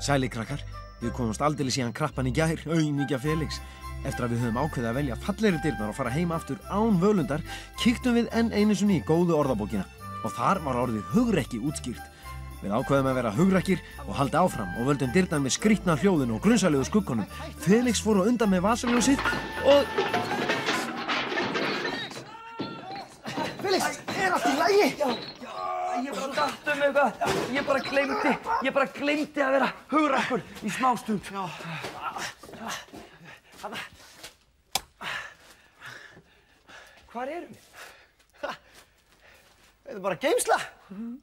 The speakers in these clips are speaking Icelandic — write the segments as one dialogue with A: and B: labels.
A: Sæli krakkar, við komumst aldeilis síðan krappan í gær, auðmíkja Felix. Eftir að við höfum ákveðið að velja fallegri dyrnar og fara heim aftur án Völundar, kíktum við enn einu sinni í góðu orðabókina og þar var orðið hugrekki útskýrt. Við ákveðum að vera hugrekkir og halda áfram og völdum dyrnar með skrýtna hljóðinu og grunnsalegu skuggunum. Felix fór á undan með vasaljósið og...
B: Felix, allt í lagi?
C: Ég bara datt eitthvað. Ég bara gleymdi að vera hugrakkur í smástund. Hvar erum við?
B: Þetta er bara geymsla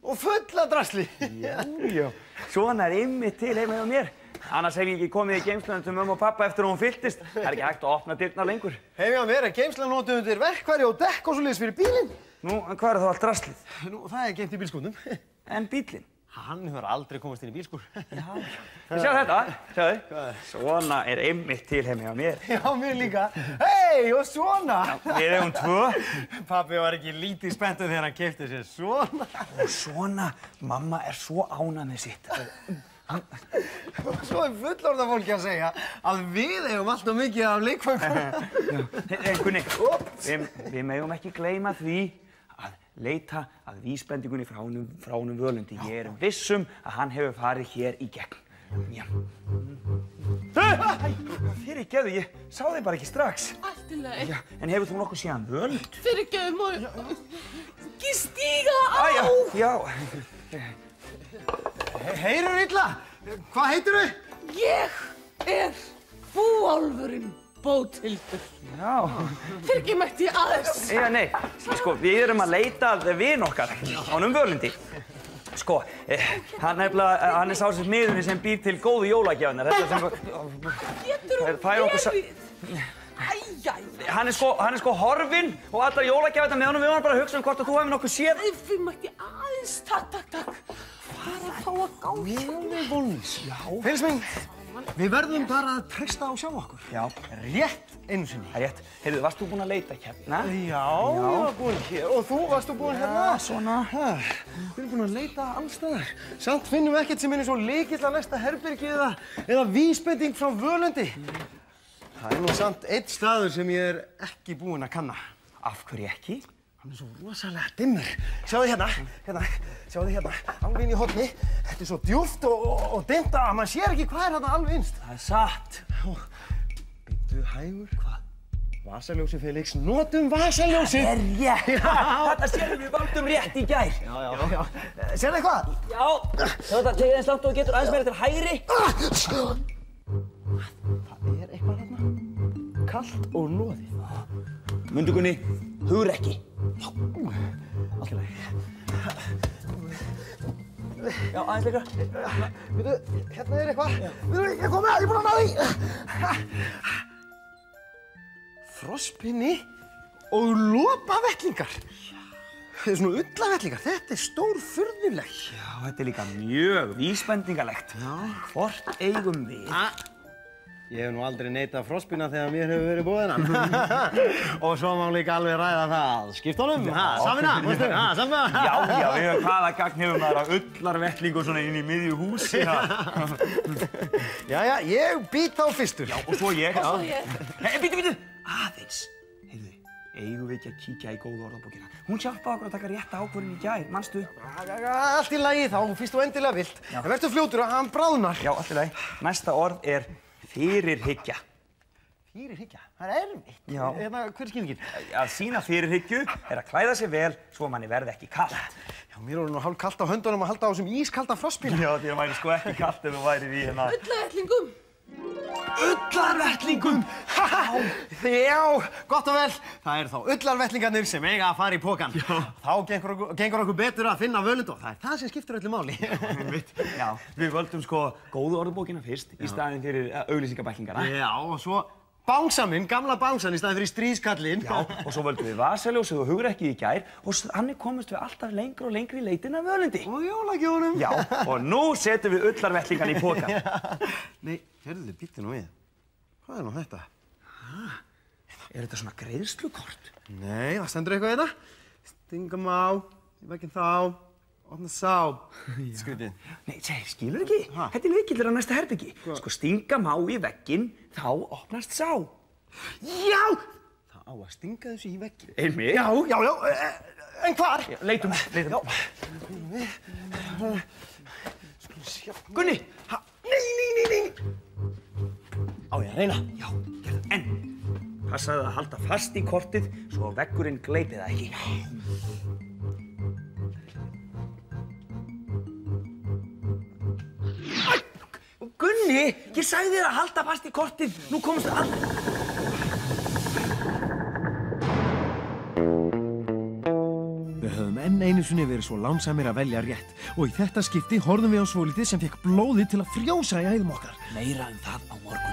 B: og fulla drasli.
C: Já. Svona er einmitt til heima hjá mér. Annars hef ég ekki komið í geymslunum til mömmu og pappa eftir að hún fylltist. Það er ekki hægt að opna dyrnar lengur.
B: Heima hjá mér er geymslan notuð undir verkfæri og dekk og svoleiðis fyrir bílinn.
C: Nú, en hvað er þá allt draslið?
B: Nú, það er geymt í bílskúrnum.
C: En bíllinn?
B: Hann hefur aldrei komast inn í bílskúr.
C: Já. Sjá þetta, sjáðu. Svona er einmitt til heima hjá mér.
B: Já, mér líka. Hei, og svona.
C: Við eigum tvö.
B: Pabbi var ekki lítið spenntur þegar hann keypti sér svona.
C: Og svona, mamma er svo ánægð með sitt.
B: Svo er fullorðna fólki að segja að við eigum alltaf mikið af leikföngum.
C: Gunni, við megum ekki gleyma því að leita að vísbendingunni frá honum Völundi. Ég er vissum að hann hefur farið hér í gegn. Já. Fyrirgefðu, ég sá þig bara ekki strax.
D: Allt í lagi.
C: Já, en hefur þú nokkuð séðan Völund?
D: Fyrirgefðu, má ekki stíga á!
C: Já.
B: Heyrðu illa, hvað heitirðu?
D: Ég er búálfurinn Bóthildur.
C: Já.
D: Fyrirgefðu mætti ég aðeins.
C: Já, nei, sko, við erum að leita að vin okkar, honum Völundi. Sko, hann er sá sem miðurinn sem býr til góðu jólagjafirnar.
D: Getur hún verið? Æjæj.
C: Hann er sko horfinn og allar jólagjafirnar með honum. Við varum bara að hugsa hvort að þú hefur nokkuð séð.
D: Við mætti aðeins, takk. Bara fá að gáta.
B: Mjög vonlis. Já. Felix minn, við verðum bara að treysta á sjá okkur.
C: Já.
B: Rétt einu sinni.
C: Það er rétt. Heyrðu, varst þú búinn að leita hérna?
B: Já, ég var búinn hér. Og þú varst búinn hérna?
C: Já, svona.
B: Við erum búinn að leita alls staðar. Samt finnum við ekkert sem er eins og lykill að næsta herbergi eða vísbending frá Völundi. Það er nú samt einn staður sem ég er ekki búinn að kanna.
C: Af hverju ekki?
B: Hann er svo rosalega dimmur. Sjáðu hérna, alveg inn í horni. Þetta er svo djúpt og dimmt að maður sér ekki hvað er þarna alveg innst.
C: Það er satt.
B: Bíddu hægur. Hvað? Vasaljósi, Felix. Notum vasaljósið.
C: Það er rétt. Þetta séum við valdum rétt í gær.
B: Já. Sérðu eitthvað?
C: Já. Þetta tegið eins langt og getur aðeins meira til hægri.
B: Það er eitthvað þarna. Kalt og loðið.
C: Mundu Gunni, hugrekki.
B: Allt í lagi.
C: Já, aðeins líka.
B: Veitu, hérna er eitthvað. Veitu, ég kom með það, ég er búinn að ná því. Frostpinni og lopavettlingar. Það er svona ullavettlingar. Þetta er stórfurðulegt.
C: Já, þetta er líka mjög vísbendingalegt. Já. Hvort eigum við?
B: Ég hef nú aldrei neitað frostpinna þegar mér hefur verið boðið hann. Og svo má líka alveg ræða það. Skiptunum, samvinna, veistu, samvinna.
C: Já, hvaða gagn hefur maður að ullarvettlingu svona inn í miðju húsi?
B: Jæja, ég být þá fyrstur.
C: Já, og svo ég.
D: Og svo ég.
C: Nei, bíddu, aðeins. Heyrðu, eigum við ekki að kíkja í góðu orðabókina? Hún hjálpaði okkur að taka rétta ákvörðun í gær, manstu?
B: Allt í lagi þá, fyrst þú endilega vilt. En vertu fljótur að hann bráðnar.
C: Já, allt í lagi. Næsta orð er fyrirhyggja.
B: Fyrirhyggja? Það er erfitt.
C: Já.
B: Hver er skilningin?
C: Að sýna fyrirhyggju er að klæða sig vel svo manni verði ekki kalt.
B: Já, mér er nú hálf kalt á höndunum að halda á þessum ískalda frostpinna.
C: Já, því að væri sko ekki kalt ef þú værið í hérna...
D: Ullavettlingum.
C: Ullarvettlingum!
B: Já, gott og vel. Það eru þá ullarvettlingarnir sem eiga að fara í pokann. Þá gengur okkur betur að finna Völund og það er það sem skiptir öllu máli.
C: Já, við völdum sko góðu orðabókina fyrst í staðinn fyrir auglýsingabæklingana.
B: Já, og svo bánsaminn, gamla bánsan í staðinn fyrir stríðskallinn.
C: Já, og svo völdum við vasaljósið og hugrekkið í gær og þannig komumst við alltaf lengri og lengri í leitin af Völundi.
B: Og jólagjónum.
C: Já, og nú setjum við ullarvettlingan í pokann.
B: Nei, heyrðu, bíddu nú við. Hvað er nú þetta?
C: Er þetta svona greiðslukort?
B: Nei, það stendur eitthvað hérna. Stingum á, í vegginn þá Opna sá. Skrítið.
C: Nei, skilur ekki? Þetta er lykillinn á næsta herbyggi. Sko, stinga má í vegginn, þá opnast sá.
B: Já! Það á að stinga þessu í vegginn.
C: Einmitt?
B: Já. En hvar?
C: Leitum.
B: Gunni! Nei! Á ég að reyna?
C: Já, gerðu. En passaðu að halda fast í kortið svo að veggurinn gleypi það ekki. Gunni, ég sagði þér að halda fast í kortið. Nú komstu að...
A: Við höfum enn einu sinni verið svo lánsamir að velja rétt og í þetta skipti horfðum við á svolítið sem fekk blóðið til að frjósa í æðum okkar.
C: Meira um það á morgun.